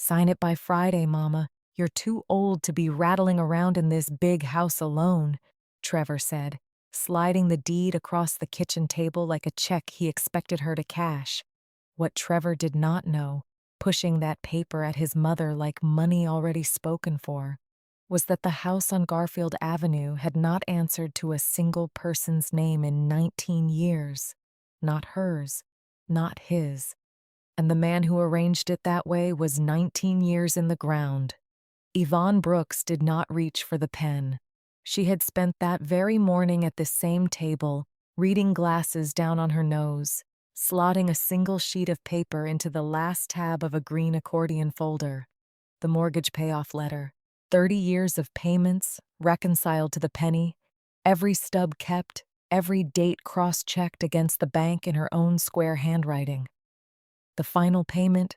Sign it by Friday, Mama. You're too old to be rattling around in this big house alone, Trevor said, sliding the deed across the kitchen table like a check he expected her to cash. What Trevor did not know, pushing that paper at his mother like money already spoken for, was that the house on Garfield Avenue had not answered to a single person's name in 19 years. Not hers, not his. And the man who arranged it that way was 19 years in the ground. Yvonne Brooks did not reach for the pen. She had spent that very morning at the same table, reading glasses down on her nose, slotting a single sheet of paper into the last tab of a green accordion folder. The mortgage payoff letter. 30 years of payments, reconciled to the penny, every stub kept, every date cross-checked against the bank in her own square handwriting. The final payment,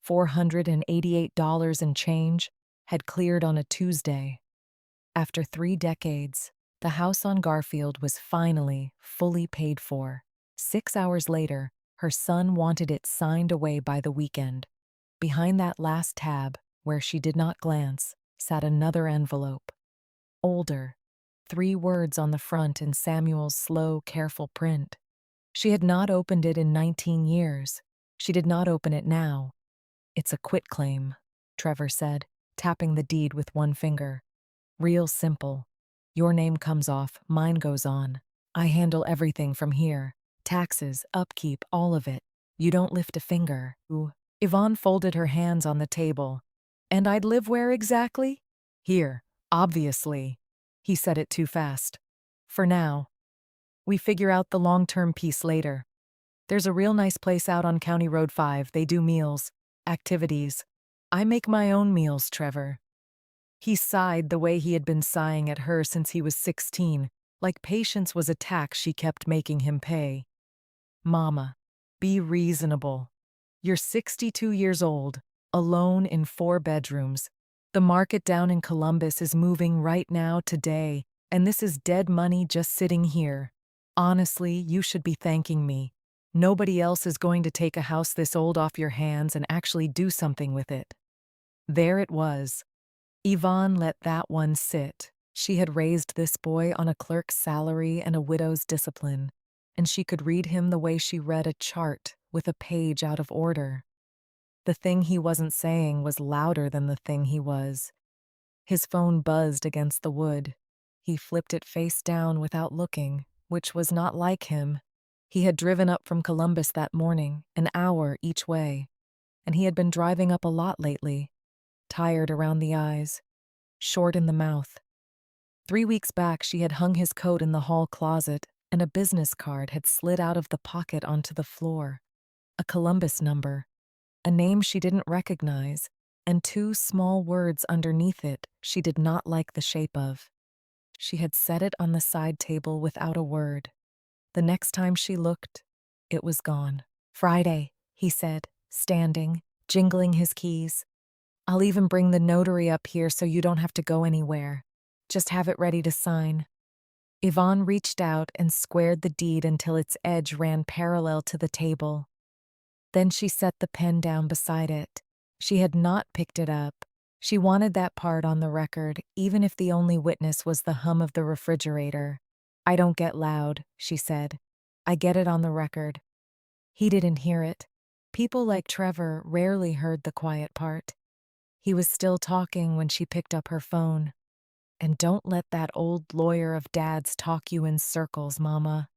$488 and change, had cleared on a Tuesday. After 3 decades, the house on Garfield was finally fully paid for. 6 hours later, her son wanted it signed away by the weekend. Behind that last tab, where she did not glance, sat another envelope. Older, 3 words on the front in Samuel's slow, careful print. She had not opened it in 19 years. She did not open it now. "It's a quitclaim," Trevor said, tapping the deed with one finger. "Real simple. Your name comes off, mine goes on. I handle everything from here. Taxes, upkeep, all of it. You don't lift a finger." Ooh. Yvonne folded her hands on the table. "And I'd live where exactly?" "Here, obviously." He said it too fast. "For now. We figure out the long-term piece later. There's a real nice place out on County Road 5. They do meals, activities. I make my own meals, Trevor." He sighed the way he had been sighing at her since he was 16, like patience was a tax she kept making him pay. "Mama, be reasonable. You're 62 years old, alone in 4 bedrooms. The market down in Columbus is moving right now today, and this is dead money just sitting here. Honestly, you should be thanking me. Nobody else is going to take a house this old off your hands and actually do something with it." There it was. Yvonne let that one sit. She had raised this boy on a clerk's salary and a widow's discipline, and she could read him the way she read a chart with a page out of order. The thing he wasn't saying was louder than the thing he was. His phone buzzed against the wood. He flipped it face down without looking, which was not like him. He had driven up from Columbus that morning, an hour each way, and he had been driving up a lot lately, tired around the eyes, short in the mouth. 3 weeks back, she had hung his coat in the hall closet, and a business card had slid out of the pocket onto the floor. A Columbus number, a name she didn't recognize, and 2 small words underneath it she did not like the shape of. She had set it on the side table without a word. The next time she looked, it was gone. "Friday," he said, standing, jingling his keys. "I'll even bring the notary up here so you don't have to go anywhere. Just have it ready to sign." Yvonne reached out and squared the deed until its edge ran parallel to the table. Then she set the pen down beside it. She had not picked it up. She wanted that part on the record, even if the only witness was the hum of the refrigerator. "I don't get loud," she said. "I get it on the record." He didn't hear it. People like Trevor rarely heard the quiet part. He was still talking when she picked up her phone. "And don't let that old lawyer of Dad's talk you in circles, Mama.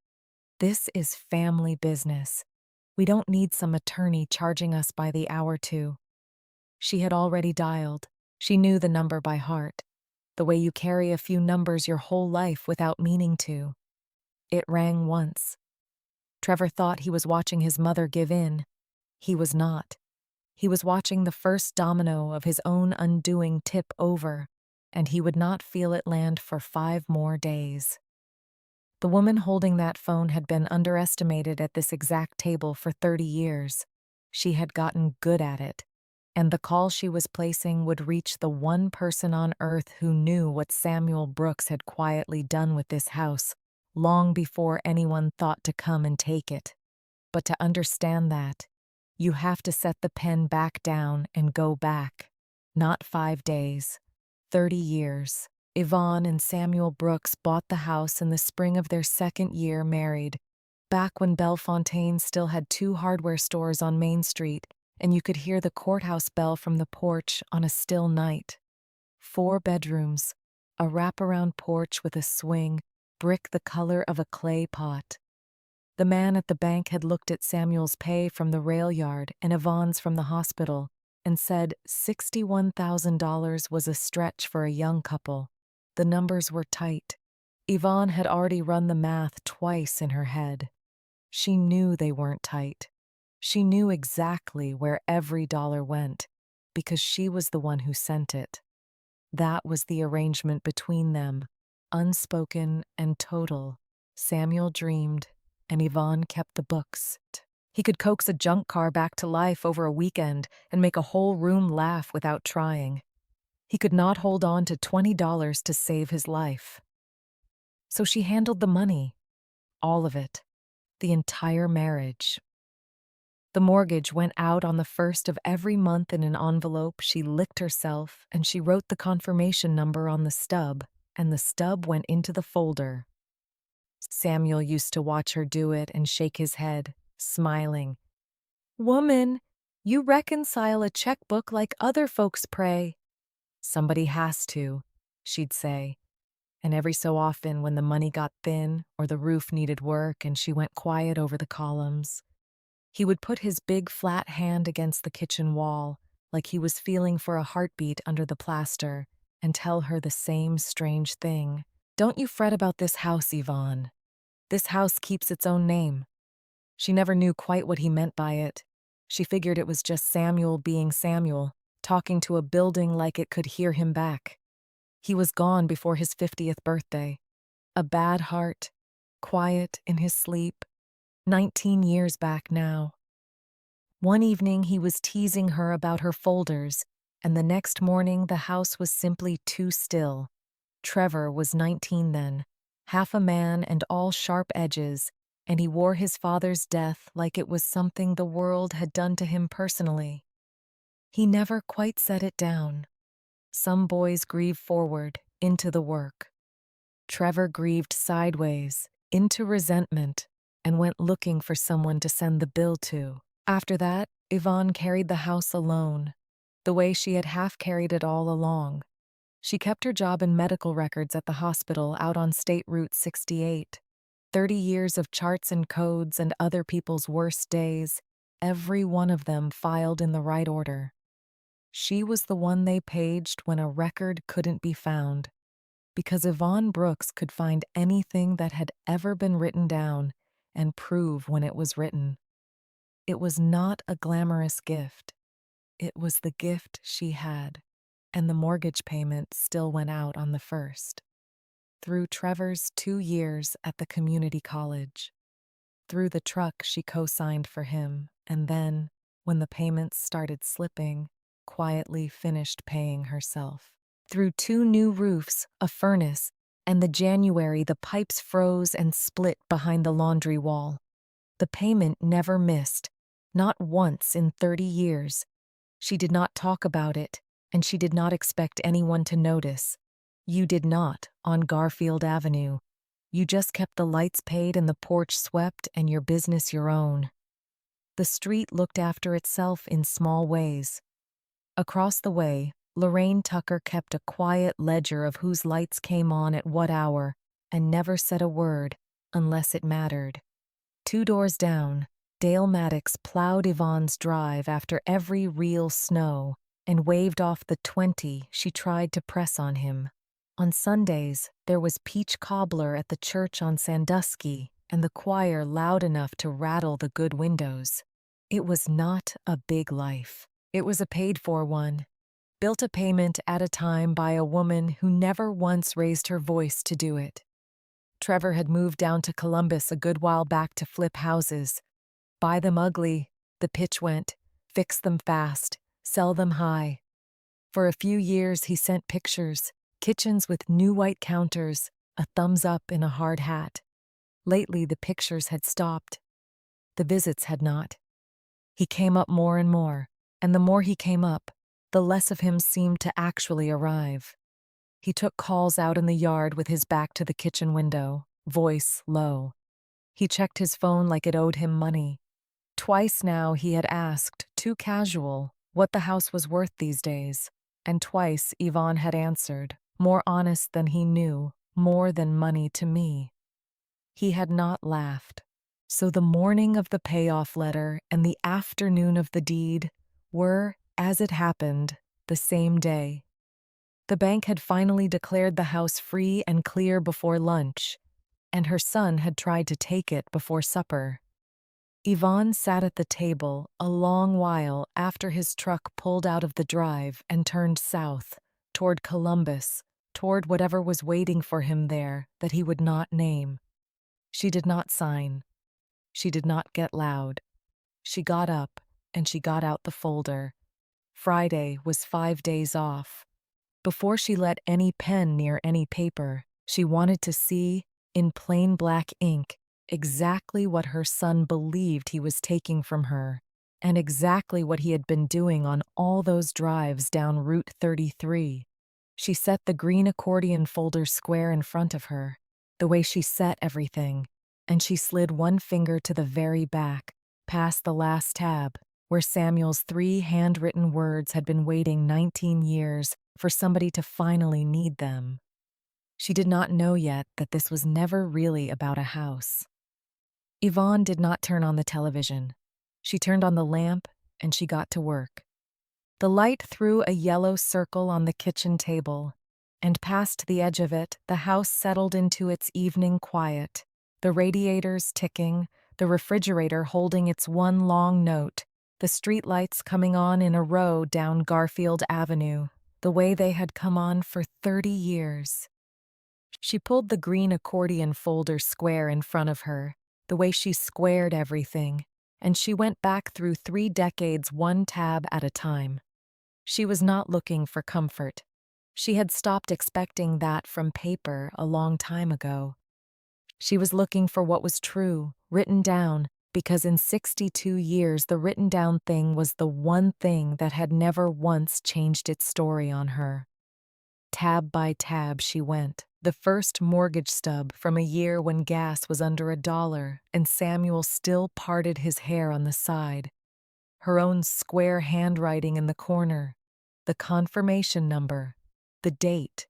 This is family business. We don't need some attorney charging us by the hour too." She had already dialed. She knew the number by heart, the way you carry a few numbers your whole life without meaning to. It rang once. Trevor thought he was watching his mother give in. He was not. He was watching the first domino of his own undoing tip over, and he would not feel it land for 5 more days. The woman holding that phone had been underestimated at this exact table for 30 years. She had gotten good at it, and the call she was placing would reach the one person on earth who knew what Samuel Brooks had quietly done with this house, long before anyone thought to come and take it. But to understand that, You have to set the pen back down and go back. Not 5 days, 30 years. Yvonne and Samuel Brooks bought the house in the spring of their second year married, back when Bellefontaine still had two hardware stores on Main Street, and you could hear the courthouse bell from the porch on a still night. 4 bedrooms, a wraparound porch with a swing, brick the color of a clay pot. The man at the bank had looked at Samuel's pay from the rail yard and Yvonne's from the hospital and said $61,000 was a stretch for a young couple. The numbers were tight. Yvonne had already run the math twice in her head. She knew they weren't tight. She knew exactly where every dollar went, because she was the one who sent it. That was the arrangement between them, unspoken and total. Samuel dreamed, and Yvonne kept the books. He could coax a junk car back to life over a weekend and make a whole room laugh without trying. He could not hold on to $20 to save his life. So she handled the money, all of it, the entire marriage. The mortgage went out on the first of every month in an envelope. She licked herself, and she wrote the confirmation number on the stub, and the stub went into the folder. Samuel used to watch her do it and shake his head, smiling. "Woman, you reconcile a checkbook like other folks pray." "Somebody has to," she'd say. And every so often, when the money got thin or the roof needed work and she went quiet over the columns, he would put his big flat hand against the kitchen wall, like he was feeling for a heartbeat under the plaster, and tell her the same strange thing. "Don't you fret about this house, Yvonne. This house keeps its own name." She never knew quite what he meant by it. She figured it was just Samuel being Samuel, talking to a building like it could hear him back. He was gone before his 50th birthday. A bad heart, quiet in his sleep, 19 years back now. One evening he was teasing her about her folders, and the next morning the house was simply too still. Trevor was 19 then, half a man and all sharp edges, and he wore his father's death like it was something the world had done to him personally. He never quite set it down. Some boys grieve forward, into the work. Trevor grieved sideways, into resentment, and went looking for someone to send the bill to. After that, Yvonne carried the house alone, the way she had half carried it all along. She kept her job in medical records at the hospital out on State Route 68. 30 years of charts and codes and other people's worst days, every one of them filed in the right order. She was the one they paged when a record couldn't be found, because Yvonne Brooks could find anything that had ever been written down and prove when it was written. It was not a glamorous gift. It was the gift she had, and the mortgage payment still went out on the first. Through Trevor's 2 years at the community college, through the truck she co-signed for him, and then, when the payments started slipping, quietly finished paying herself. Through 2 new roofs, a furnace, and the January the pipes froze and split behind the laundry wall. The payment never missed, not once in 30 years. She did not talk about it, and she did not expect anyone to notice. You did not, on Garfield Avenue. You just kept the lights paid and the porch swept and your business your own. The street looked after itself in small ways. Across the way, Lorraine Tucker kept a quiet ledger of whose lights came on at what hour and never said a word unless it mattered. 2 doors down, Dale Maddox plowed Yvonne's drive after every real snow and waved off the 20 she tried to press on him. On Sundays, there was peach cobbler at the church on Sandusky and the choir loud enough to rattle the good windows. It was not a big life. It was a paid-for one, built a payment at a time by a woman who never once raised her voice to do it. Trevor had moved down to Columbus a good while back to flip houses. Buy them ugly, the pitch went, fix them fast, sell them high. For a few years he sent pictures, kitchens with new white counters, a thumbs up in a hard hat. Lately the pictures had stopped. The visits had not. He came up more and more, and the more he came up, the less of him seemed to actually arrive. He took calls out in the yard with his back to the kitchen window, voice low. He checked his phone like it owed him money. Twice now he had asked, too casual, what the house was worth these days, and twice Yvonne had answered, more honest than he knew, more than money to me. He had not laughed. So the morning of the payoff letter and the afternoon of the deed were, as it happened, the same day. The bank had finally declared the house free and clear before lunch, and her son had tried to take it before supper. Yvonne sat at the table a long while after his truck pulled out of the drive and turned south, toward Columbus, toward whatever was waiting for him there that he would not name. She did not sign. She did not get loud. She got up and she got out the folder. Friday was 5 days off. Before she let any pen near any paper, she wanted to see, in plain black ink, exactly what her son believed he was taking from her, and exactly what he had been doing on all those drives down Route 33. She set the green accordion folder square in front of her, the way she set everything, and she slid one finger to the very back, past the last tab, where Samuel's 3 handwritten words had been waiting 19 years for somebody to finally need them. She did not know yet that this was never really about a house. Yvonne did not turn on the television. She turned on the lamp and she got to work. The light threw a yellow circle on the kitchen table, and past the edge of it, the house settled into its evening quiet, the radiators ticking, the refrigerator holding its one long note, the streetlights coming on in a row down Garfield Avenue, the way they had come on for 30 years. She pulled the green accordion folder square in front of her, the way she squared everything, and she went back through 3 decades one tab at a time. She was not looking for comfort. She had stopped expecting that from paper a long time ago. She was looking for what was true, written down, because in 62 years the written down thing was the one thing that had never once changed its story on her. Tab by tab she went, the first mortgage stub from a year when gas was under $1 and Samuel still parted his hair on the side. Her own square handwriting in the corner, the confirmation number, the date,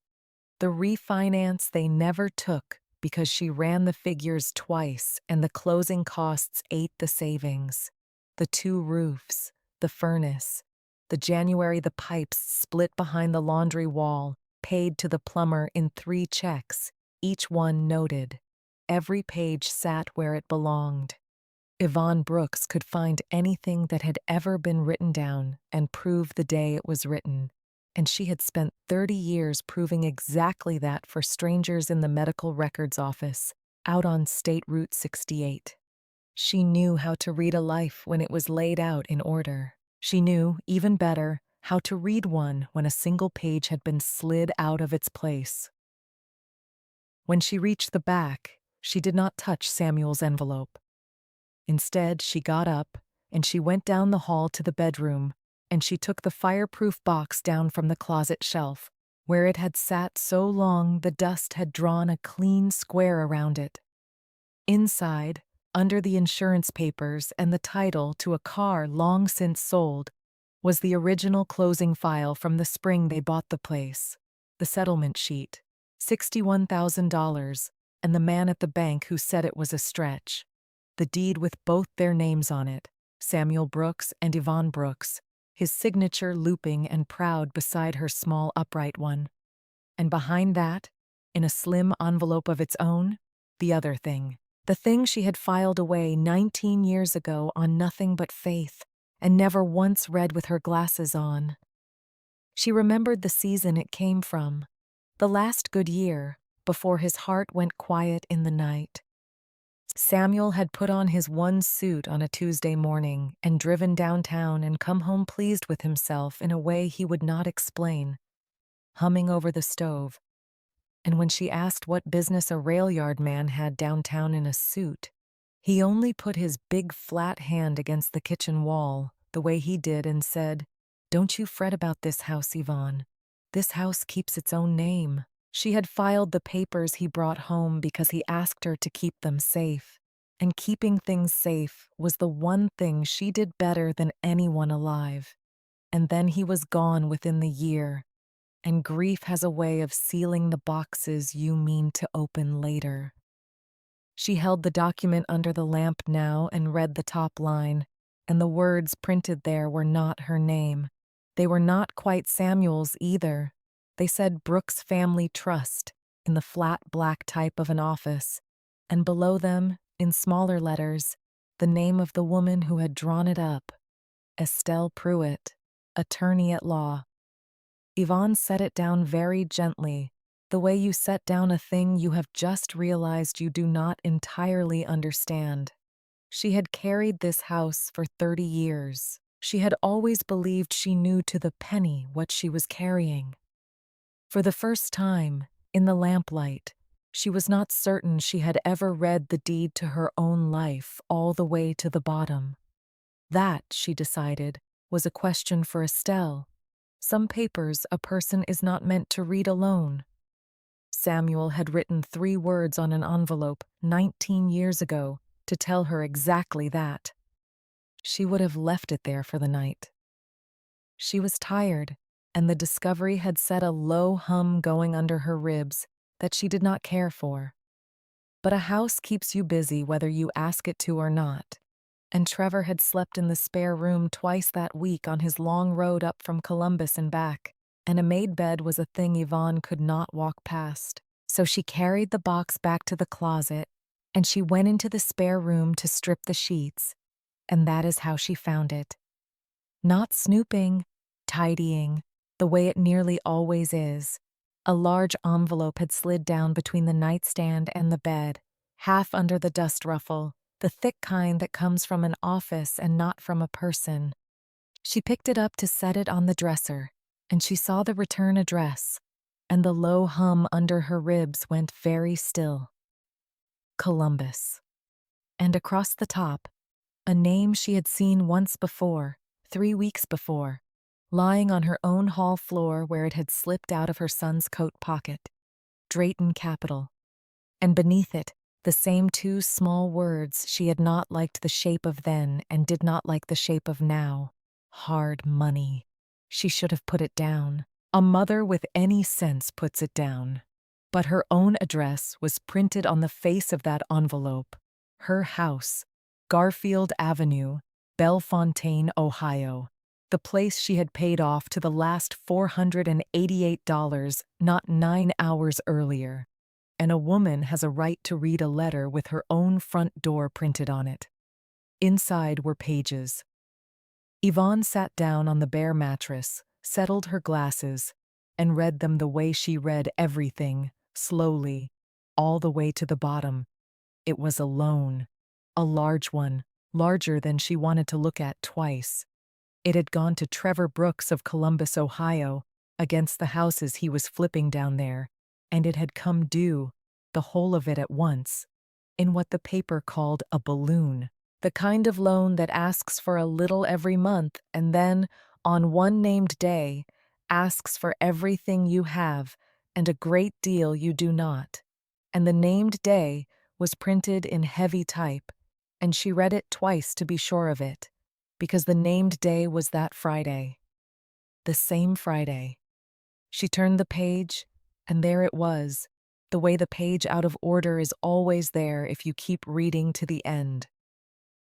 the refinance they never took because she ran the figures twice and the closing costs ate the savings, the 2 roofs, the furnace, the January the pipes split behind the laundry wall, paid to the plumber in 3 checks, each one noted. Every page sat where it belonged. Yvonne Brooks could find anything that had ever been written down and prove the day it was written, and she had spent 30 years proving exactly that for strangers in the medical records office, out on State Route 68. She knew how to read a life when it was laid out in order. She knew, even better, how to read one when a single page had been slid out of its place. When she reached the back, she did not touch Samuel's envelope. Instead, she got up, and she went down the hall to the bedroom, and she took the fireproof box down from the closet shelf, where it had sat so long the dust had drawn a clean square around it. Inside, under the insurance papers and the title to a car long since sold, was the original closing file from the spring they bought the place, the settlement sheet, $61,000, and the man at the bank who said it was a stretch. The deed with both their names on it, Samuel Brooks and Yvonne Brooks, his signature looping and proud beside her small upright one. And behind that, in a slim envelope of its own, the other thing, the thing she had filed away 19 years ago on nothing but faith, and never once read with her glasses on. She remembered the season it came from, the last good year, before his heart went quiet in the night. Samuel had put on his one suit on a Tuesday morning and driven downtown and come home pleased with himself in a way he would not explain, humming over the stove. And when she asked what business a rail yard man had downtown in a suit, He only put his big flat hand against the kitchen wall, the way he did, and said, "Don't you fret about this house, Yvonne. This house keeps its own name." She had filed the papers he brought home because he asked her to keep them safe. And keeping things safe was the one thing she did better than anyone alive. And then he was gone within the year, and grief has a way of sealing the boxes you mean to open later. She held the document under the lamp now and read the top line, and the words printed there were not her name. They were not quite Samuel's either. They said Brooks Family Trust in the flat black type of an office, and below them, in smaller letters, the name of the woman who had drawn it up, Estelle Pruitt, attorney at law. Yvonne set it down very gently, the way you set down a thing you have just realized you do not entirely understand. She had carried this house for 30 years. She had always believed she knew to the penny what she was carrying. For the first time, in the lamplight, she was not certain she had ever read the deed to her own life all the way to the bottom. That, she decided, was a question for Estelle. Some papers a person is not meant to read alone. Samuel had written 3 words on an envelope 19 years ago to tell her exactly that. She would have left it there for the night. She was tired, and the discovery had set a low hum going under her ribs that she did not care for. But a house keeps you busy whether you ask it to or not, and Trevor had slept in the spare room twice that week on his long road up from Columbus and back, and a made bed was a thing Yvonne could not walk past. So she carried the box back to the closet, and she went into the spare room to strip the sheets, and that is how she found it. Not snooping, tidying, the way it nearly always is. A large envelope had slid down between the nightstand and the bed, half under the dust ruffle, the thick kind that comes from an office and not from a person. She picked it up to set it on the dresser, and she saw the return address, and the low hum under her ribs went very still. Columbus. And across the top, a name she had seen once before, 3 weeks before, lying on her own hall floor where it had slipped out of her son's coat pocket. Drayton Capital. And beneath it, the same 2 small words she had not liked the shape of then and did not like the shape of now. Hard money. She should have put it down. A mother with any sense puts it down. But her own address was printed on the face of that envelope. Her house, Garfield Avenue, Bellefontaine, Ohio. The place she had paid off to the last $488 not 9 hours earlier. And a woman has a right to read a letter with her own front door printed on it. Inside were pages. Yvonne sat down on the bare mattress, settled her glasses, and read them the way she read everything, slowly, all the way to the bottom. It was a loan. A large one, larger than she wanted to look at twice. It had gone to Trevor Brooks of Columbus, Ohio, against the houses he was flipping down there, and it had come due, the whole of it at once, in what the paper called a balloon, the kind of loan that asks for a little every month and then, on one named day, asks for everything you have and a great deal you do not. And the named day was printed in heavy type, and she read it twice to be sure of it, because the named day was that Friday. The same Friday. She turned the page, and there it was, the way the page out of order is always there if you keep reading to the end.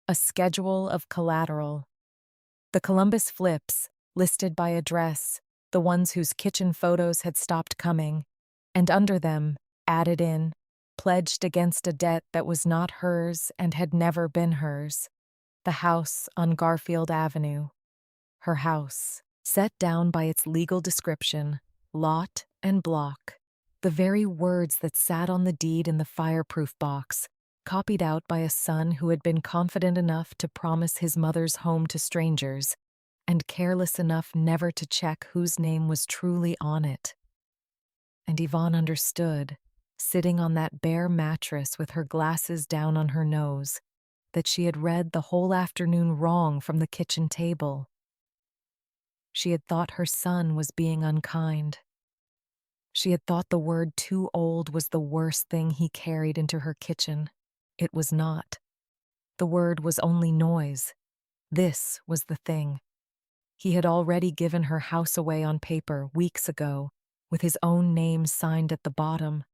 A schedule of collateral. The Columbus flips, listed by address, the ones whose kitchen photos had stopped coming, and under them, added in, pledged against a debt that was not hers and had never been hers. The house on Garfield Avenue. Her house, set down by its legal description, lot and block. The very words that sat on the deed in the fireproof box, copied out by a son who had been confident enough to promise his mother's home to strangers, and careless enough never to check whose name was truly on it. And Yvonne understood, sitting on that bare mattress with her glasses down on her nose, that she had read the whole afternoon wrong from the kitchen table. She had thought her son was being unkind. She had thought the word too old was the worst thing he carried into her kitchen. It was not. The word was only noise. This was the thing. He had already given her house away on paper weeks ago, with his own name signed at the bottom,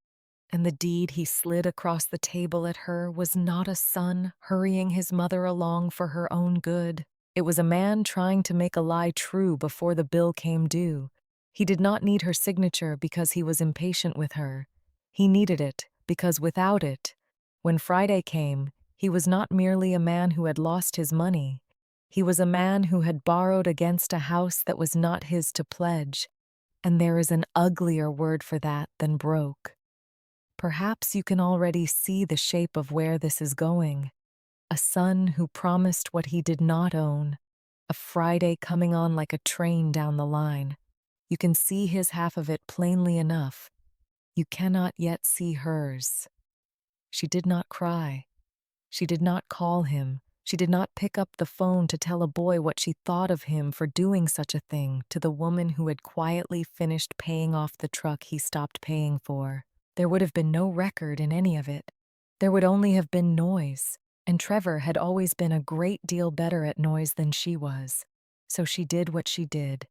and the deed he slid across the table at her was not a son hurrying his mother along for her own good. It was a man trying to make a lie true before the bill came due. He did not need her signature because he was impatient with her. He needed it because without it, when Friday came, he was not merely a man who had lost his money. He was a man who had borrowed against a house that was not his to pledge, and there is an uglier word for that than broke. Perhaps you can already see the shape of where this is going. A son who promised what he did not own, a Friday coming on like a train down the line. You can see his half of it plainly enough. You cannot yet see hers. She did not cry. She did not call him. She did not pick up the phone to tell a boy what she thought of him for doing such a thing to the woman who had quietly finished paying off the truck he stopped paying for. There would have been no record in any of it. There would only have been noise, and Trevor had always been a great deal better at noise than she was. So she did what she did.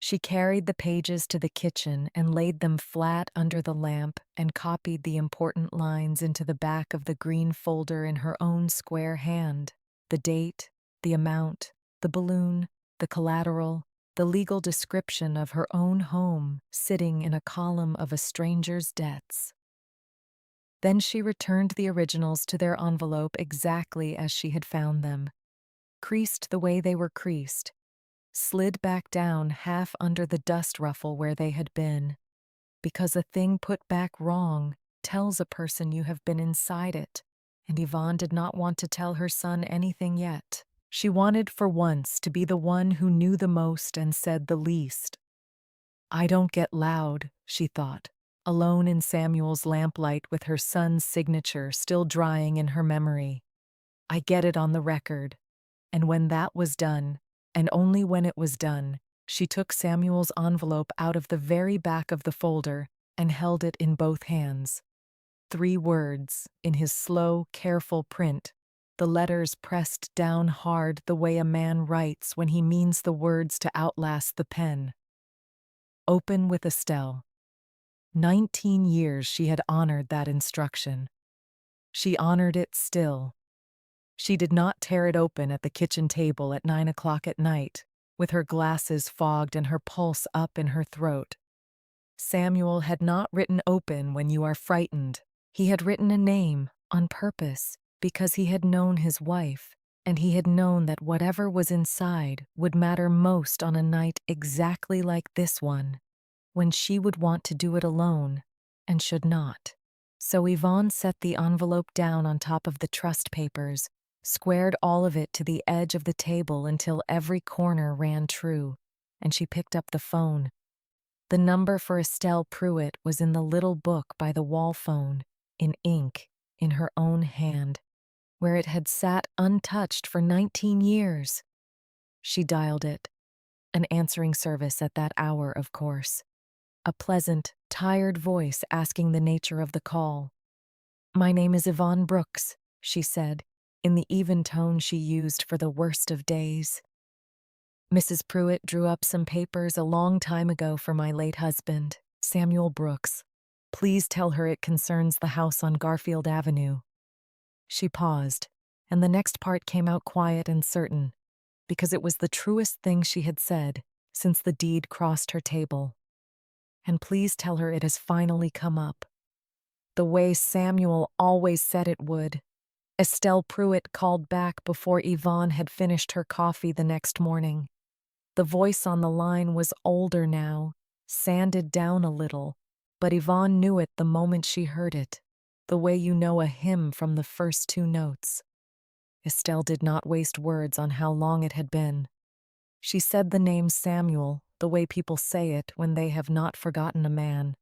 She carried the pages to the kitchen and laid them flat under the lamp and copied the important lines into the back of the green folder in her own square hand. The date, the amount, the balloon, the collateral, the legal description of her own home sitting in a column of a stranger's debts. Then she returned the originals to their envelope exactly as she had found them, creased the way they were creased, slid back down half under the dust ruffle where they had been, because a thing put back wrong tells a person you have been inside it, and Yvonne did not want to tell her son anything yet. She wanted for once to be the one who knew the most and said the least. I don't get loud, she thought, alone in Samuel's lamplight with her son's signature still drying in her memory. I get it on the record. And when that was done, and only when it was done, she took Samuel's envelope out of the very back of the folder and held it in both hands. 3 words, in his slow, careful print, the letters pressed down hard the way a man writes when he means the words to outlast the pen. Open with Estelle. 19 years she had honored that instruction. She honored it still. She did not tear it open at the kitchen table at 9 o'clock at night, with her glasses fogged and her pulse up in her throat. Samuel had not written open when you are frightened. He had written a name, on purpose, because he had known his wife, and he had known that whatever was inside would matter most on a night exactly like this one, when she would want to do it alone, and should not. So Yvonne set the envelope down on top of the trust papers, squared all of it to the edge of the table until every corner ran true, and she picked up the phone. The number for Estelle Pruitt was in the little book by the wall phone, in ink, in her own hand, where it had sat untouched for 19 years. She dialed it. An answering service at that hour, of course. A pleasant, tired voice asking the nature of the call. My name is Yvonne Brooks, she said, in the even tone she used for the worst of days. Mrs. Pruitt drew up some papers a long time ago for my late husband, Samuel Brooks. Please tell her it concerns the house on Garfield Avenue. She paused, and the next part came out quiet and certain, because it was the truest thing she had said since the deed crossed her table. And please tell her it has finally come up. The way Samuel always said it would. Estelle Pruitt called back before Yvonne had finished her coffee the next morning. The voice on the line was older now, sanded down a little, but Yvonne knew it the moment she heard it, the way you know a hymn from the first 2 notes. Estelle did not waste words on how long it had been. She said the name Samuel the way people say it when they have not forgotten a man,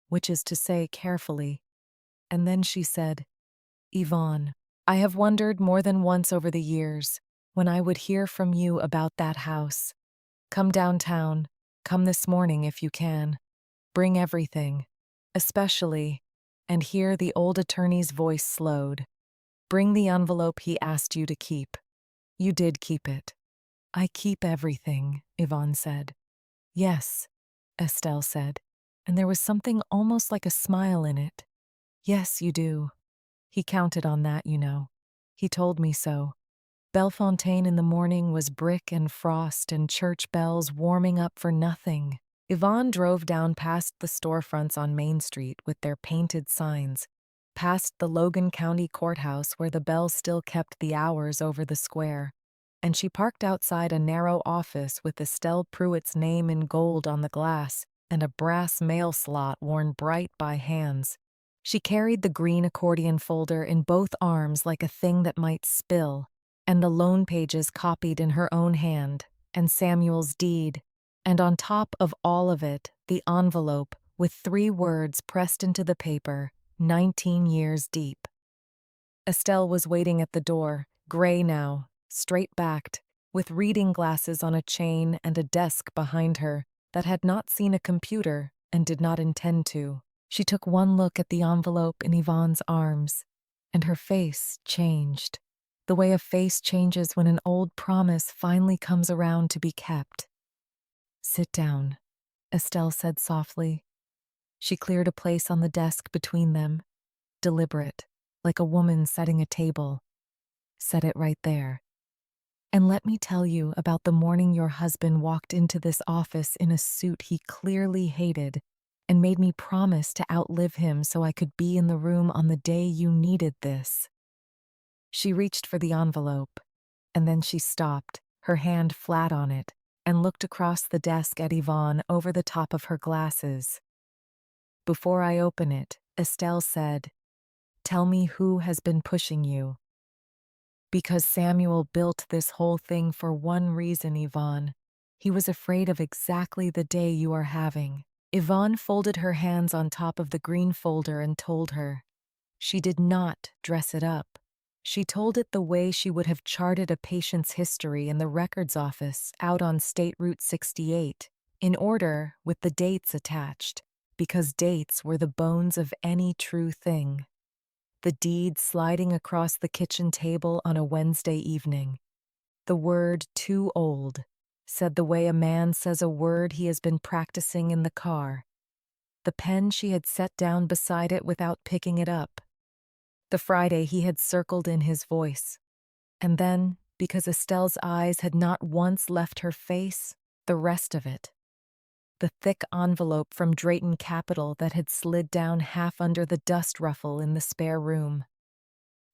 which is to say carefully, and then she said, Yvonne. I have wondered more than once over the years when I would hear from you about that house. Come downtown. Come this morning if you can. Bring everything. Especially, and here the old attorney's voice slowed. Bring the envelope he asked you to keep. You did keep it. I keep everything, Yvonne said. Yes, Estelle said, and there was something almost like a smile in it. Yes, you do. He counted on that, you know. He told me so. Bellefontaine in the morning was brick and frost and church bells warming up for nothing. Yvonne drove down past the storefronts on Main Street with their painted signs, past the Logan County Courthouse where the bell still kept the hours over the square, and she parked outside a narrow office with Estelle Pruitt's name in gold on the glass and a brass mail slot worn bright by hands. She carried the green accordion folder in both arms like a thing that might spill, and the loan pages copied in her own hand, and Samuel's deed, and on top of all of it, the envelope with 3 words pressed into the paper, 19 years deep. Estelle was waiting at the door, gray now, straight-backed, with reading glasses on a chain and a desk behind her that had not seen a computer and did not intend to. She took one look at the envelope in Yvonne's arms, and her face changed, the way a face changes when an old promise finally comes around to be kept. Sit down, Estelle said softly. She cleared a place on the desk between them, deliberate, like a woman setting a table. Set it right there. And let me tell you about the morning your husband walked into this office in a suit he clearly hated and made me promise to outlive him so I could be in the room on the day you needed this. She reached for the envelope, and then she stopped, her hand flat on it, and looked across the desk at Yvonne over the top of her glasses. Before I open it, Estelle said, "Tell me who has been pushing you." Because Samuel built this whole thing for one reason, Yvonne. He was afraid of exactly the day you are having. Yvonne folded her hands on top of the green folder and told her. She did not dress it up. She told it the way she would have charted a patient's history in the records office out on State Route 68, in order with the dates attached, because dates were the bones of any true thing. The deed sliding across the kitchen table on a Wednesday evening. The word "too old," said the way a man says a word he has been practicing in the car. The pen she had set down beside it without picking it up. The Friday he had circled in his voice. And then, because Estelle's eyes had not once left her face, the rest of it. The thick envelope from Drayton Capital that had slid down half under the dust ruffle in the spare room.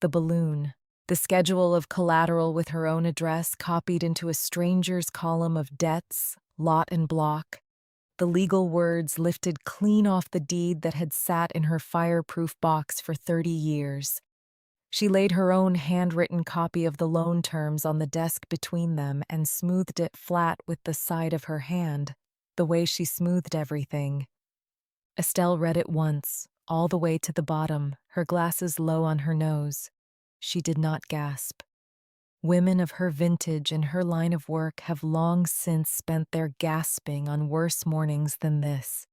The balloon. The schedule of collateral with her own address copied into a stranger's column of debts, lot and block. The legal words lifted clean off the deed that had sat in her fireproof box for 30 years. She laid her own handwritten copy of the loan terms on the desk between them and smoothed it flat with the side of her hand, the way she smoothed everything. Estelle read it once, all the way to the bottom, her glasses low on her nose. She did not gasp. Women of her vintage and her line of work have long since spent their gasping on worse mornings than this.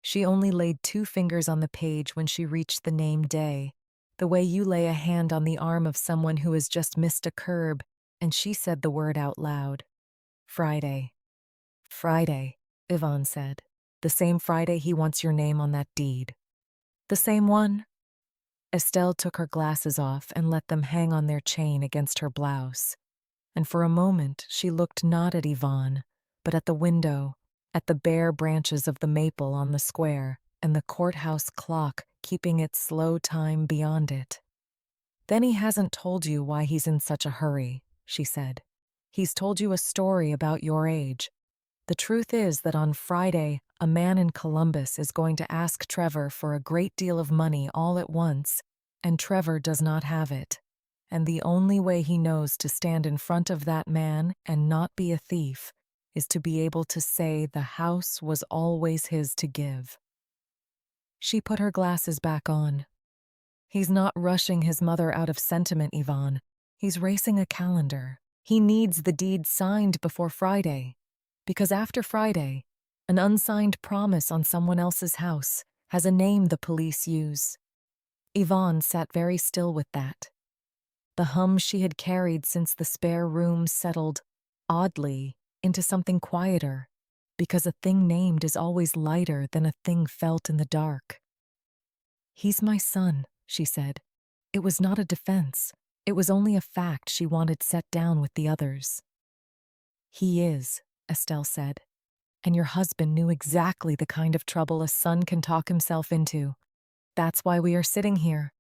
She only laid 2 fingers on the page when she reached the name day, the way you lay a hand on the arm of someone who has just missed a curb, and she said the word out loud. Friday. Friday, Yvonne said. The same Friday he wants your name on that deed. The same one? Estelle took her glasses off and let them hang on their chain against her blouse. And for a moment she looked not at Yvonne, but at the window, at the bare branches of the maple on the square, and the courthouse clock keeping its slow time beyond it. Then he hasn't told you why he's in such a hurry, she said. He's told you a story about your age. The truth is that on Friday, a man in Columbus is going to ask Trevor for a great deal of money all at once, and Trevor does not have it. And the only way he knows to stand in front of that man and not be a thief is to be able to say the house was always his to give. She put her glasses back on. He's not rushing his mother out of sentiment, Yvonne. He's racing a calendar. He needs the deed signed before Friday. Because after Friday, an unsigned promise on someone else's house has a name the police use. Yvonne sat very still with that. The hum she had carried since the spare room settled, oddly, into something quieter, because a thing named is always lighter than a thing felt in the dark. "He's my son," she said. It was not a defense. It was only a fact she wanted set down with the others. "He is," Estelle said. "And your husband knew exactly the kind of trouble a son can talk himself into. That's why we are sitting here."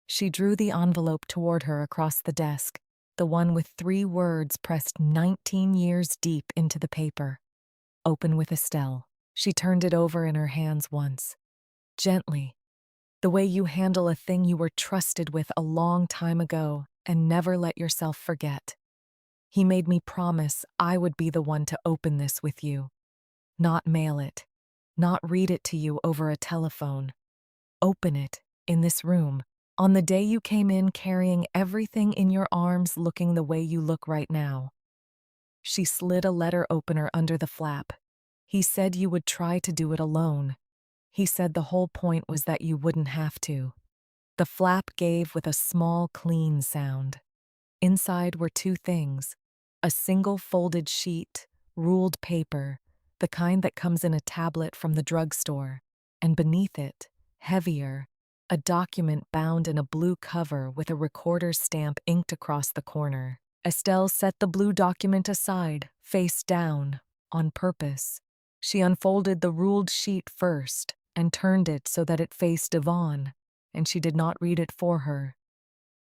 She drew the envelope toward her across the desk, the one with 3 words pressed 19 years deep into the paper. "Open with Estelle." She turned it over in her hands once. Gently, the way you handle a thing you were trusted with a long time ago and never let yourself forget. "He made me promise I would be the one to open this with you. Not mail it. Not read it to you over a telephone. Open it, in this room, on the day you came in carrying everything in your arms looking the way you look right now." She slid a letter opener under the flap. "He said you would try to do it alone. He said the whole point was that you wouldn't have to." The flap gave with a small, clean sound. Inside were 2 things: a single folded sheet, ruled paper, the kind that comes in a tablet from the drugstore, and beneath it, heavier, a document bound in a blue cover with a recorder's stamp inked across the corner. Estelle set the blue document aside, face down, on purpose. She unfolded the ruled sheet first and turned it so that it faced Yvonne, and she did not read it for her.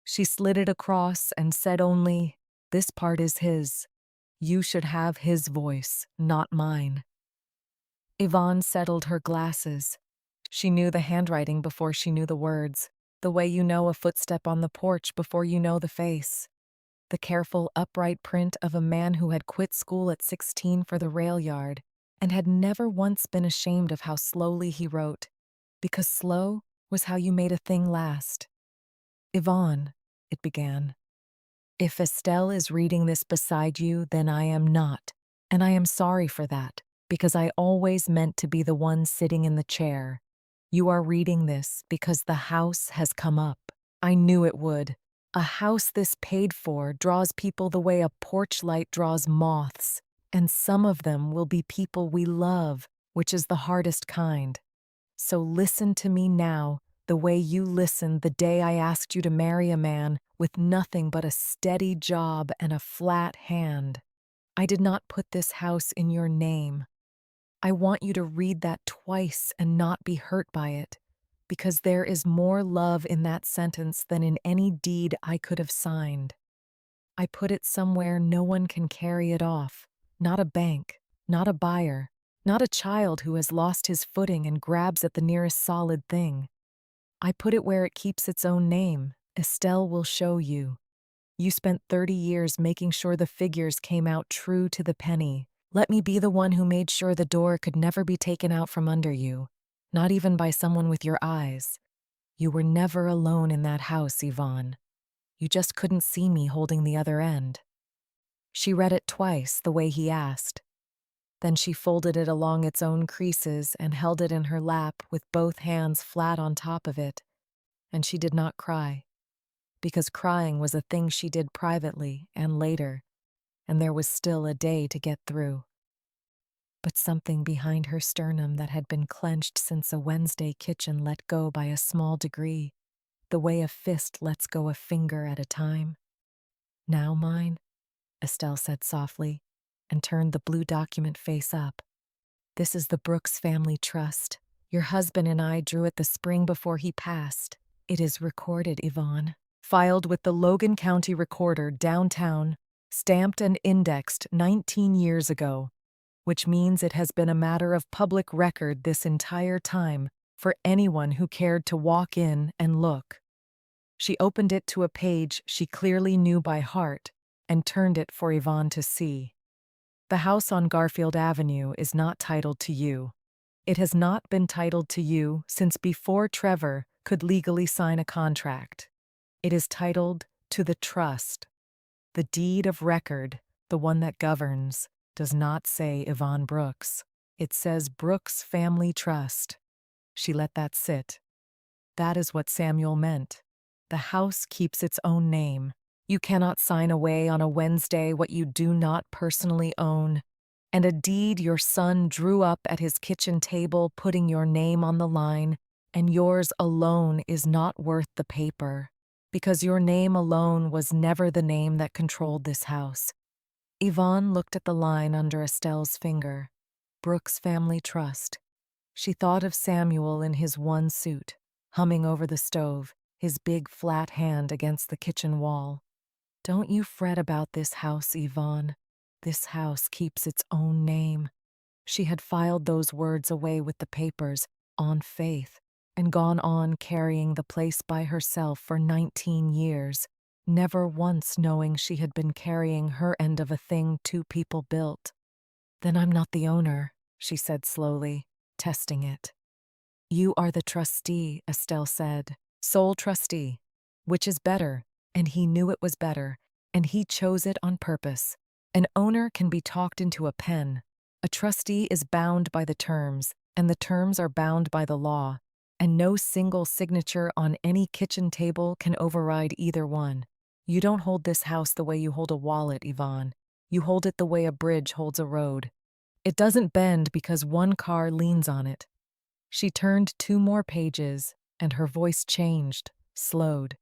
She slid it across and said only, "This part is his. You should have his voice, not mine." Yvonne settled her glasses. She knew the handwriting before she knew the words, the way you know a footstep on the porch before you know the face. The careful, upright print of a man who had quit school at 16 for the rail yard and had never once been ashamed of how slowly he wrote, because slow was how you made a thing last. "Yvonne," it began, "if Estelle is reading this beside you, then I am not, and I am sorry for that, because I always meant to be the one sitting in the chair. You are reading this because the house has come up. I knew it would. A house this paid for draws people the way a porch light draws moths, and some of them will be people we love, which is the hardest kind. So listen to me now, the way you listened the day I asked you to marry a man with nothing but a steady job and a flat hand. I did not put this house in your name. I want you to read that twice and not be hurt by it, because there is more love in that sentence than in any deed I could have signed. I put it somewhere no one can carry it off, not a bank, not a buyer, not a child who has lost his footing and grabs at the nearest solid thing. I put it where it keeps its own name. Estelle will show you. You spent 30 years making sure the figures came out true to the penny. Let me be the one who made sure the door could never be taken out from under you, not even by someone with your eyes. You were never alone in that house, Yvonne. You just couldn't see me holding the other end." She read it twice, the way he asked. Then she folded it along its own creases and held it in her lap with both hands flat on top of it. And she did not cry, because crying was a thing she did privately and later, and there was still a day to get through. But something behind her sternum that had been clenched since a Wednesday kitchen let go by a small degree, the way a fist lets go a finger at a time. "Now, mine?" Estelle said softly, and turned the blue document face up. "This is the Brooks Family Trust. Your husband and I drew it the spring before he passed. It is recorded, Yvonne. Filed with the Logan County Recorder downtown, stamped and indexed 19 years ago, which means it has been a matter of public record this entire time for anyone who cared to walk in and look." She opened it to a page she clearly knew by heart and turned it for Yvonne to see. "The house on Garfield Avenue is not titled to you. It has not been titled to you since before Trevor, could legally sign a contract. It is titled To the Trust. The deed of record, the one that governs, does not say Yvonne Brooks. It says Brooks Family Trust. She let that sit. That is what Samuel meant. The house keeps its own name. You cannot sign away on a Wednesday what you do not personally own. And a deed your son drew up at his kitchen table, putting your name on the line, and yours alone is not worth the paper, because your name alone was never the name that controlled this house. Yvonne looked at the line under Estelle's finger. Brooks Family Trust. She thought of Samuel in his one suit, humming over the stove, his big flat hand against the kitchen wall. Don't you fret about this house, Yvonne. This house keeps its own name. She had filed those words away with the papers, on faith, and gone on carrying the place by herself for 19 years, never once knowing she had been carrying her end of a thing two people built. Then I'm not the owner, she said slowly, testing it. You are the trustee, Estelle said. Sole trustee. Which is better, and he knew it was better, and he chose it on purpose. An owner can be talked into a pen. A trustee is bound by the terms, and the terms are bound by the law, and no single signature on any kitchen table can override either one. You don't hold this house the way you hold a wallet, Yvonne. You hold it the way a bridge holds a road. It doesn't bend because one car leans on it. She turned 2 more pages, and her voice changed, slowed,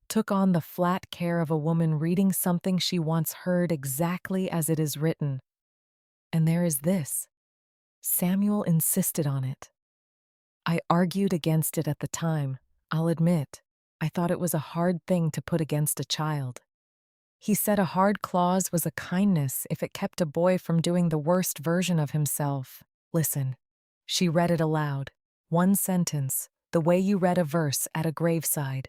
took on the flat care of a woman reading something she once heard exactly as it is written. And there is this. Samuel insisted on it. I argued against it at the time, I'll admit. I thought it was a hard thing to put against a child. He said a hard clause was a kindness if it kept a boy from doing the worst version of himself. Listen. She read it aloud. One sentence, the way you read a verse at a graveside.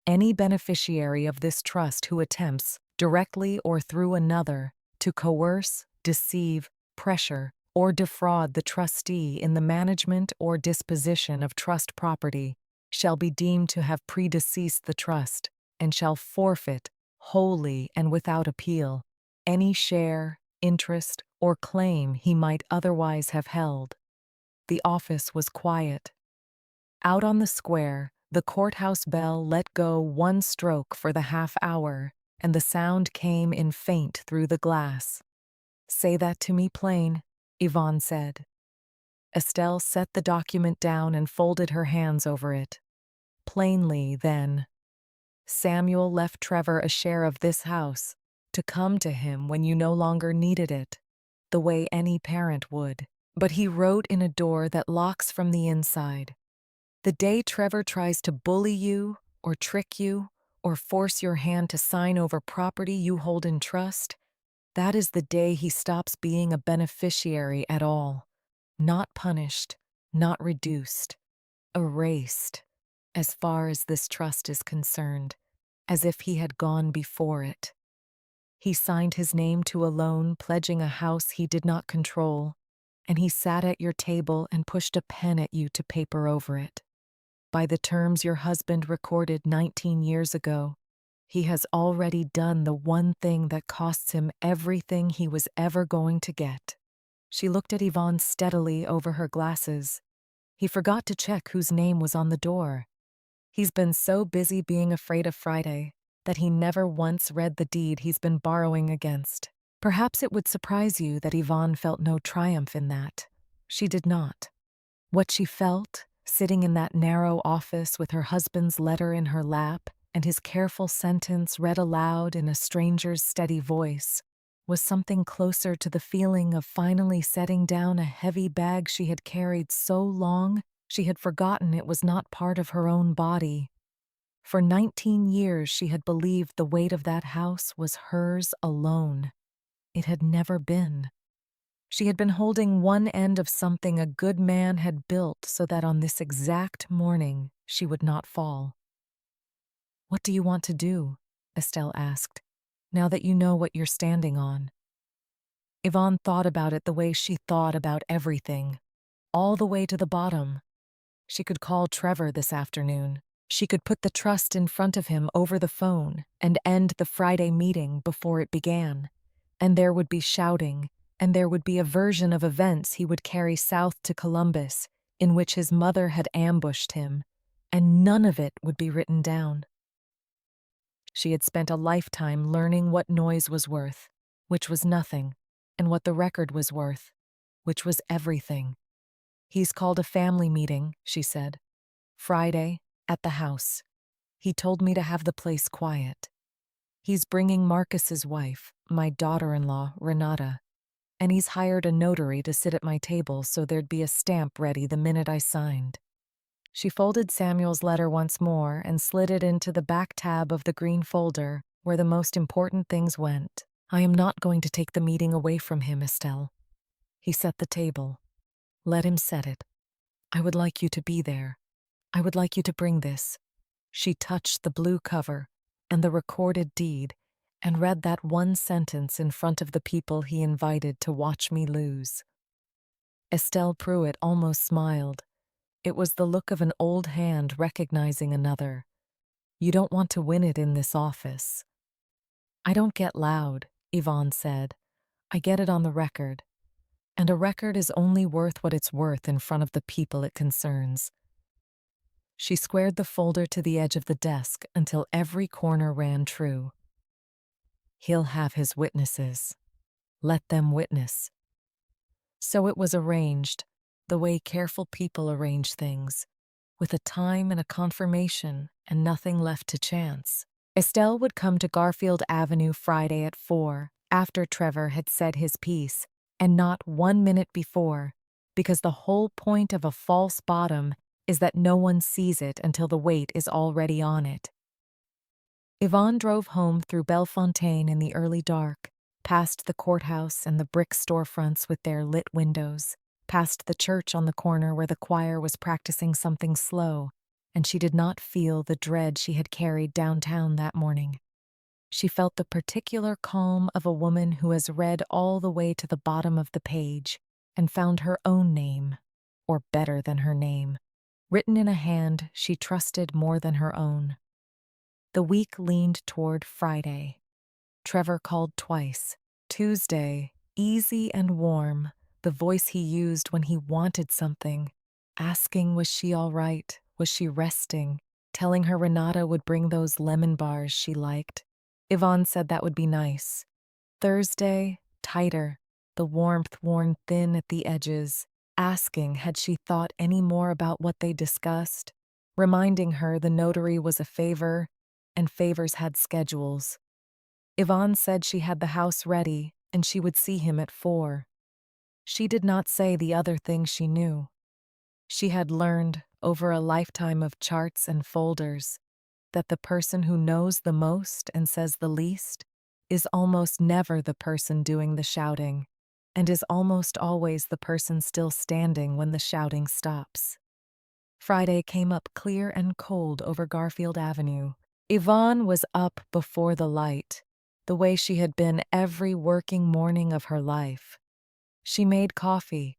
Any beneficiary of this trust who attempts, directly or through another, to coerce, deceive, pressure, or defraud the trustee in the management or disposition of trust property shall be deemed to have predeceased the trust, and shall forfeit, wholly and without appeal, any share, interest, or claim he might otherwise have held. The office was quiet. Out on the square, the courthouse bell let go one stroke for the half hour, and the sound came in faint through the glass. Say that to me plain, Yvonne said. Estelle set the document down and folded her hands over it. Plainly, then. Samuel left Trevor a share of this house, to come to him when you no longer needed it, the way any parent would. But he wrote in a door that locks from the inside. The day Trevor tries to bully you, or trick you, or force your hand to sign over property you hold in trust, that is the day he stops being a beneficiary at all. Not punished, not reduced, erased, as far as this trust is concerned, as if he had gone before it. He signed his name to a loan pledging a house he did not control, and he sat at your table and pushed a pen at you to paper over it. By the terms your husband recorded 19 years ago, he has already done the one thing that costs him everything he was ever going to get. She looked at Yvonne steadily over her glasses. He forgot to check whose name was on the door. He's been so busy being afraid of Friday that he never once read the deed he's been borrowing against. Perhaps it would surprise you that Yvonne felt no triumph in that. She did not. What she felt, sitting in that narrow office with her husband's letter in her lap and his careful sentence read aloud in a stranger's steady voice, was something closer to the feeling of finally setting down a heavy bag she had carried so long she had forgotten it was not part of her own body. For 19 years she had believed the weight of that house was hers alone. It had never been. She had been holding one end of something a good man had built so that on this exact morning she would not fall. What do you want to do? Estelle asked, now that you know what you're standing on. Yvonne thought about it the way she thought about everything, all the way to the bottom. She could call Trevor this afternoon. She could put the trust in front of him over the phone and end the Friday meeting before it began. And there would be shouting, and there would be a version of events he would carry south to Columbus, in which his mother had ambushed him, and none of it would be written down. She had spent a lifetime learning what noise was worth, which was nothing, and what the record was worth, which was everything. "He's called a family meeting," she said. "Friday, at the house. He told me to have the place quiet. He's bringing Marcus's wife, my daughter-in-law, Renata, and he's hired a notary to sit at my table so there'd be a stamp ready the minute I signed." She folded Samuel's letter once more and slid it into the back tab of the green folder where the most important things went. "I am not going to take the meeting away from him, Estelle." He set the table. "Let him set it. I would like you to be there. I would like you to bring this." She touched the blue cover and the recorded deed and read that one sentence in front of the people he invited to watch me lose. Estelle Pruitt almost smiled. It was the look of an old hand recognizing another. "You don't want to win it in this office." "I don't get loud," Yvonne said. "I get it on the record. And a record is only worth what it's worth in front of the people it concerns." She squared the folder to the edge of the desk until every corner ran true. "He'll have his witnesses. Let them witness." So it was arranged, the way careful people arrange things, with a time and a confirmation and nothing left to chance. Estelle would come to Garfield Avenue Friday at 4, after Trevor had said his piece, and not 1 minute before, because the whole point of a false bottom is that no one sees it until the weight is already on it. Yvonne drove home through Bellefontaine in the early dark, past the courthouse and the brick storefronts with their lit windows, past the church on the corner where the choir was practicing something slow, and she did not feel the dread she had carried downtown that morning. She felt the particular calm of a woman who has read all the way to the bottom of the page and found her own name, or better than her name, written in a hand she trusted more than her own. The week leaned toward Friday. Trevor called twice. Tuesday, easy and warm, the voice he used when he wanted something, asking was she all right, was she resting, telling her Renata would bring those lemon bars she liked. Yvonne said that would be nice. Thursday, tighter, the warmth worn thin at the edges, asking had she thought any more about what they discussed, reminding her the notary was a favor, and favors had schedules. Yvonne said she had the house ready and she would see him at 4. She did not say the other thing she knew. She had learned, over a lifetime of charts and folders, that the person who knows the most and says the least is almost never the person doing the shouting, and is almost always the person still standing when the shouting stops. Friday came up clear and cold over Garfield Avenue. Yvonne was up before the light, the way she had been every working morning of her life. She made coffee.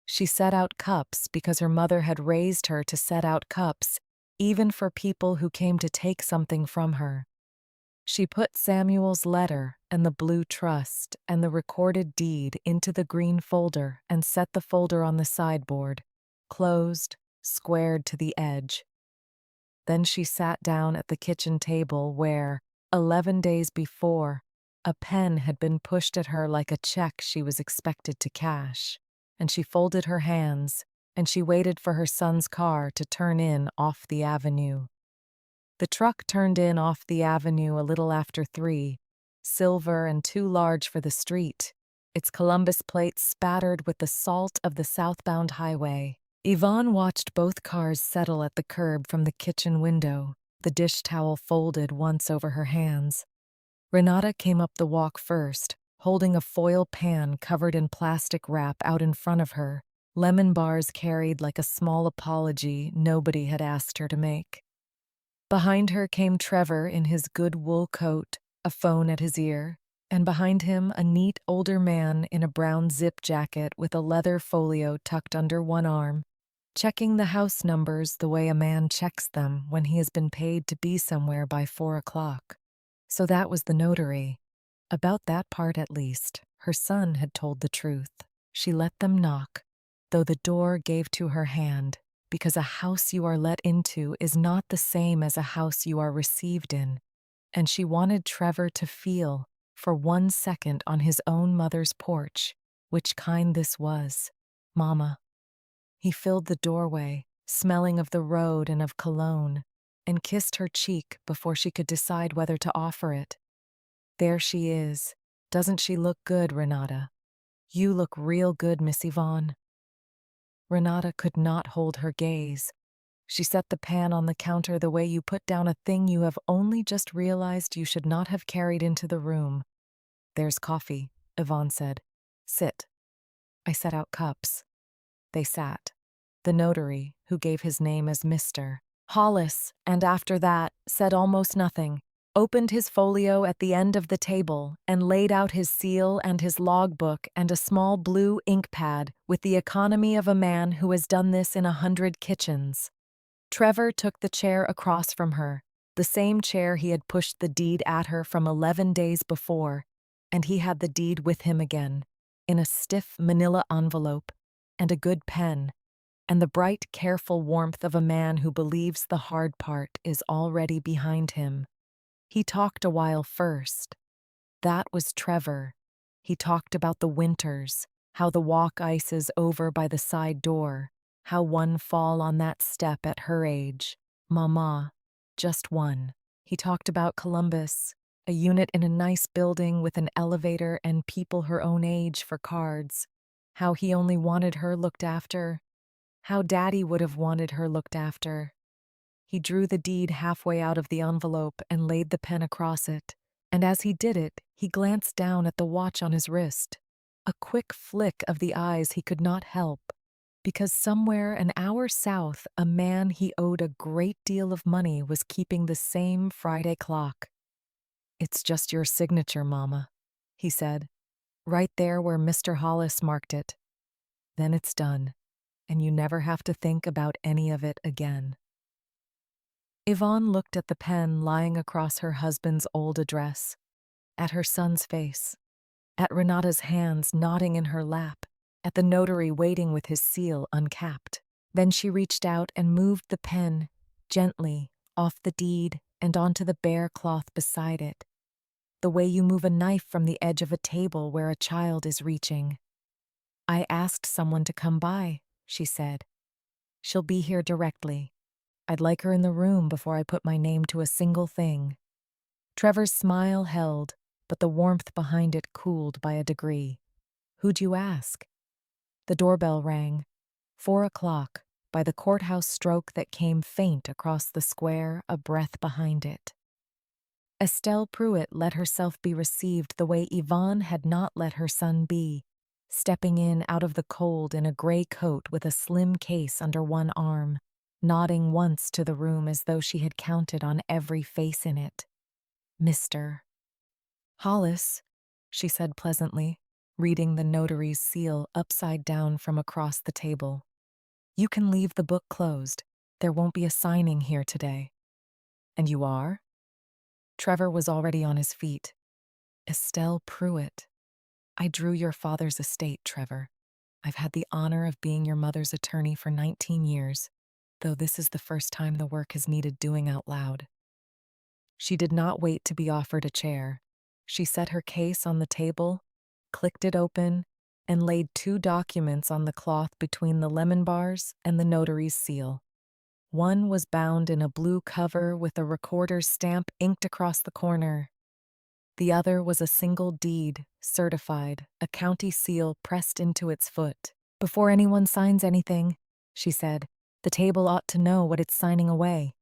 She set out cups because her mother had raised her to set out cups, even for people who came to take something from her. She put Samuel's letter and the blue trust and the recorded deed into the green folder and set the folder on the sideboard, closed, squared to the edge. Then she sat down at the kitchen table where, 11 days before, a pen had been pushed at her like a check she was expected to cash, and she folded her hands, and she waited for her son's car to turn in off the avenue. The truck turned in off the avenue a little after 3, silver and too large for the street, its Columbus plate spattered with the salt of the southbound highway. Yvonne watched both cars settle at the curb from the kitchen window, the dish towel folded once over her hands. Renata came up the walk first, holding a foil pan covered in plastic wrap out in front of her, lemon bars carried like a small apology nobody had asked her to make. Behind her came Trevor in his good wool coat, a phone at his ear, and behind him a neat older man in a brown zip jacket with a leather folio tucked under one arm. checking the house numbers the way a man checks them when he has been paid to be somewhere by 4 o'clock. So that was the notary. About that part at least, her son had told the truth. She let them knock, though the door gave to her hand, because a house you are let into is not the same as a house you are received in, and she wanted Trevor to feel, for 1 second on his own mother's porch, which kind this was. Mama. He filled the doorway, smelling of the road and of cologne, and kissed her cheek before she could decide whether to offer it. There she is. Doesn't she look good, Renata? You look real good, Miss Yvonne. Renata could not hold her gaze. She set the pan on the counter the way you put down a thing you have only just realized you should not have carried into the room. There's coffee, Yvonne said. Sit. I set out cups. They sat. The notary, who gave his name as Mr. Hollis, and after that said almost nothing, opened his folio at the end of the table and laid out his seal and his logbook and a small blue ink pad with the economy of a man who has done this in 100 kitchens. Trevor took the chair across from her, the same chair he had pushed the deed at her from 11 days before, and he had the deed with him again, in a stiff manila envelope, and a good pen, and the bright, careful warmth of a man who believes the hard part is already behind him. He talked a while first. That was Trevor. He talked about the winters, how the walk ice is over by the side door, how one fall on that step at her age. Mama, just one. He talked about Columbus, a unit in a nice building with an elevator and people her own age for cards, how he only wanted her looked after, how Daddy would have wanted her looked after. He drew the deed halfway out of the envelope and laid the pen across it, and as he did it, he glanced down at the watch on his wrist. A quick flick of the eyes he could not help, because somewhere an hour south, a man he owed a great deal of money was keeping the same Friday clock. It's just your signature, Mama, he said, right there where Mr. Hollis marked it. Then it's done, and you never have to think about any of it again. Yvonne looked at the pen lying across her husband's old address, at her son's face, at Renata's hands nodding in her lap, at the notary waiting with his seal uncapped. Then she reached out and moved the pen, gently, off the deed and onto the bare cloth beside it, the way you move a knife from the edge of a table where a child is reaching. I asked someone to come by, she said. She'll be here directly. I'd like her in the room before I put my name to a single thing. Trevor's smile held, but the warmth behind it cooled by a degree. Who'd you ask? The doorbell rang. 4 o'clock, by the courthouse stroke that came faint across the square, a breath behind it. Estelle Pruitt let herself be received the way Yvonne had not let her son be, stepping in out of the cold in a gray coat with a slim case under one arm, nodding once to the room as though she had counted on every face in it. Mr. Hollis, she said pleasantly, reading the notary's seal upside down from across the table. You can leave the book closed. There won't be a signing here today. And you are? Trevor was already on his feet. Estelle Pruitt. I drew your father's estate, Trevor. I've had the honor of being your mother's attorney for 19 years, though this is the first time the work has needed doing out loud. She did not wait to be offered a chair. She set her case on the table, clicked it open, and laid 2 documents on the cloth between the lemon bars and the notary's seal. One was bound in a blue cover with a recorder's stamp inked across the corner. The other was a single deed, certified, a county seal pressed into its foot. Before anyone signs anything, she said, the table ought to know what it's signing away.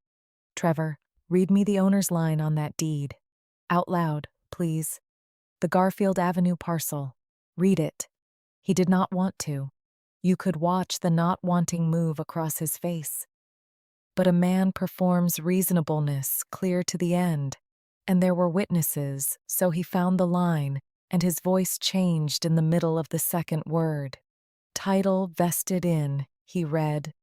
Trevor, read me the owner's line on that deed. Out loud, please. The Garfield Avenue parcel. Read it. He did not want to. You could watch the not wanting move across his face. But a man performs reasonableness clear to the end, and there were witnesses, so he found the line, and his voice changed in the middle of the second word. Title vested in, he read,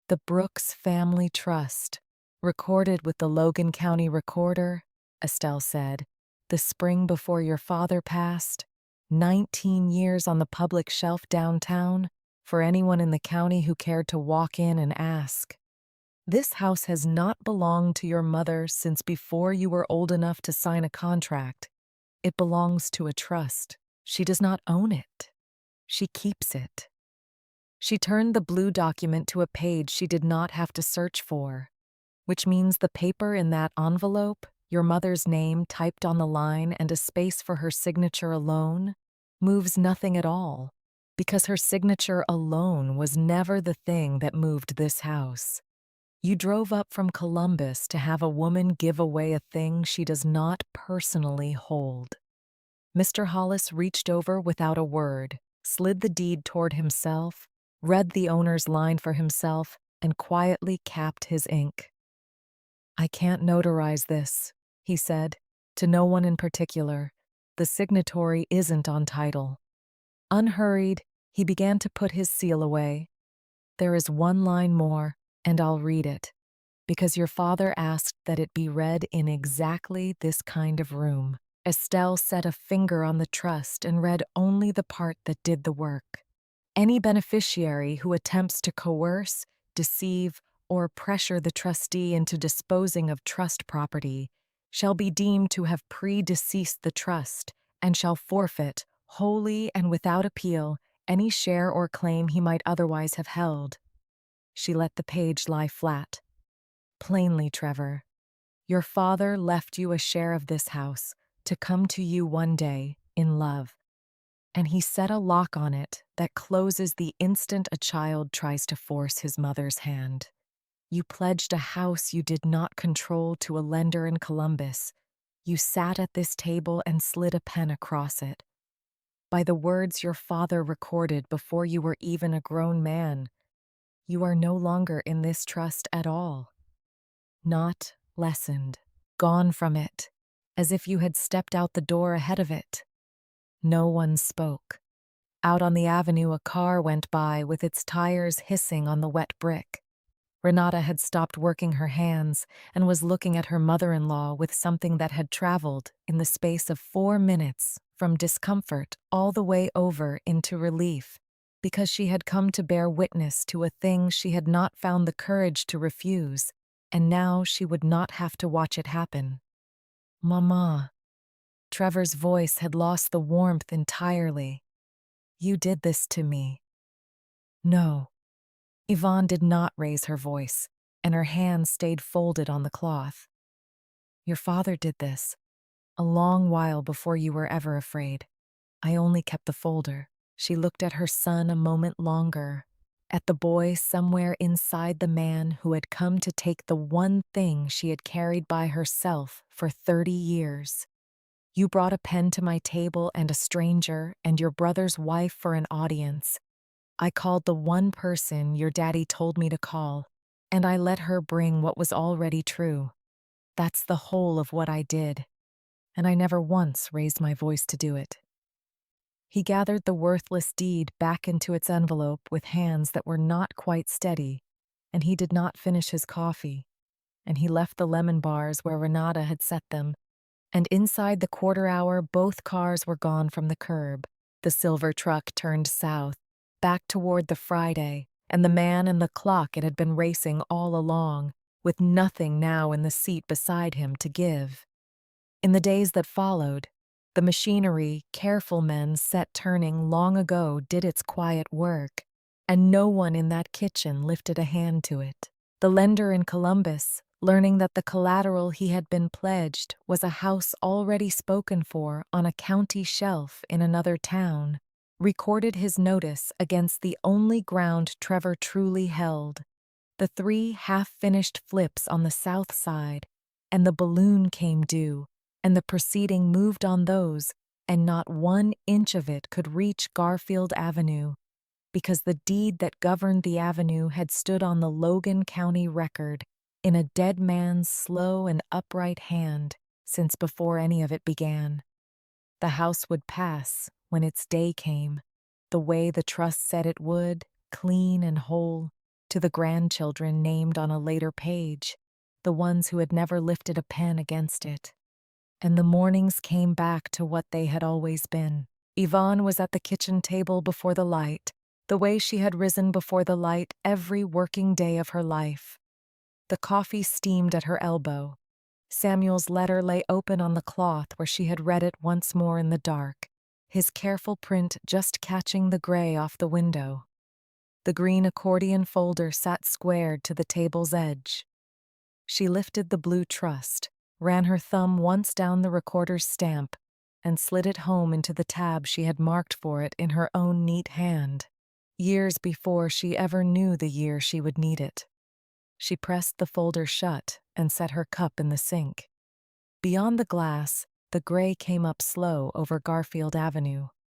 The Brooks Family Trust, recorded with the Logan County Recorder, Estelle said, the spring before your father passed, 19 years on the public shelf downtown, for anyone in the county who cared to walk in and ask. This house has not belonged to your mother since before you were old enough to sign a contract. It belongs to a trust. She does not own it. She keeps it. She turned the blue document to a page she did not have to search for, which means the paper in that envelope, your mother's name typed on the line and a space for her signature alone, moves nothing at all, because her signature alone was never the thing that moved this house. You drove up from Columbus to have a woman give away a thing she does not personally hold. Mr. Hollis reached over without a word, slid the deed toward himself, read the owner's line for himself, and quietly capped his ink. I can't notarize this, he said, to no one in particular. The signatory isn't on title. Unhurried, he began to put his seal away. There is one line more, and I'll read it, because your father asked that it be read in exactly this kind of room. Estelle set a finger on the trust and read only the part that did the work. Any beneficiary who attempts to coerce, deceive, or pressure the trustee into disposing of trust property shall be deemed to have predeceased the trust and shall forfeit, wholly and without appeal, any share or claim he might otherwise have held. She let the page lie flat. Plainly, Trevor, your father left you a share of this house to come to you one day in love, and he set a lock on it that closes the instant a child tries to force his mother's hand. You pledged a house you did not control to a lender in Columbus. You sat at this table and slid a pen across it. By the words your father recorded before you were even a grown man, you are no longer in this trust at all. Not lessened, gone from it, as if you had stepped out the door ahead of it. No one spoke. Out on the avenue, a car went by with its tires hissing on the wet brick. Renata had stopped working her hands and was looking at her mother-in-law with something that had traveled, in the space of 4 minutes, from discomfort all the way over into relief, because she had come to bear witness to a thing she had not found the courage to refuse, and now she would not have to watch it happen. Mama. Trevor's voice had lost the warmth entirely. You did this to me. No. Yvonne did not raise her voice, and her hands stayed folded on the cloth. Your father did this, a long while before you were ever afraid. I only kept the folder. She looked at her son a moment longer, at the boy somewhere inside the man who had come to take the one thing she had carried by herself for 30 years. You brought a pen to my table and a stranger and your brother's wife for an audience. I called the one person your daddy told me to call, and I let her bring what was already true. That's the whole of what I did, and I never once raised my voice to do it. He gathered the worthless deed back into its envelope with hands that were not quite steady, and he did not finish his coffee, and he left the lemon bars where Renata had set them, and inside the quarter hour both cars were gone from the curb. The silver truck turned south, back toward the Friday, and the man and the clock it had been racing all along, with nothing now in the seat beside him to give. In the days that followed, the machinery careful men set turning long ago did its quiet work, and no one in that kitchen lifted a hand to it. The lender in Columbus, learning that the collateral he had been pledged was a house already spoken for on a county shelf in another town, recorded his notice against the only ground Trevor truly held, the 3 half-finished flips on the south side, and the balloon came due, and the proceeding moved on those, and not 1 inch of it could reach Garfield Avenue, because the deed that governed the avenue had stood on the Logan County record in a dead man's slow and upright hand since before any of it began. The house would pass, when its day came, the way the trust said it would, clean and whole, to the grandchildren named on a later page, the ones who had never lifted a pen against it. And the mornings came back to what they had always been. Yvonne was at the kitchen table before the light, the way she had risen before the light every working day of her life. The coffee steamed at her elbow. Samuel's letter lay open on the cloth where she had read it once more in the dark, his careful print just catching the gray off the window. The green accordion folder sat squared to the table's edge. She lifted the blue trust, ran her thumb once down the recorder's stamp, and slid it home into the tab she had marked for it in her own neat hand, years before she ever knew the year she would need it. She pressed the folder shut and set her cup in the sink. Beyond the glass, the gray came up slow over Garfield Avenue.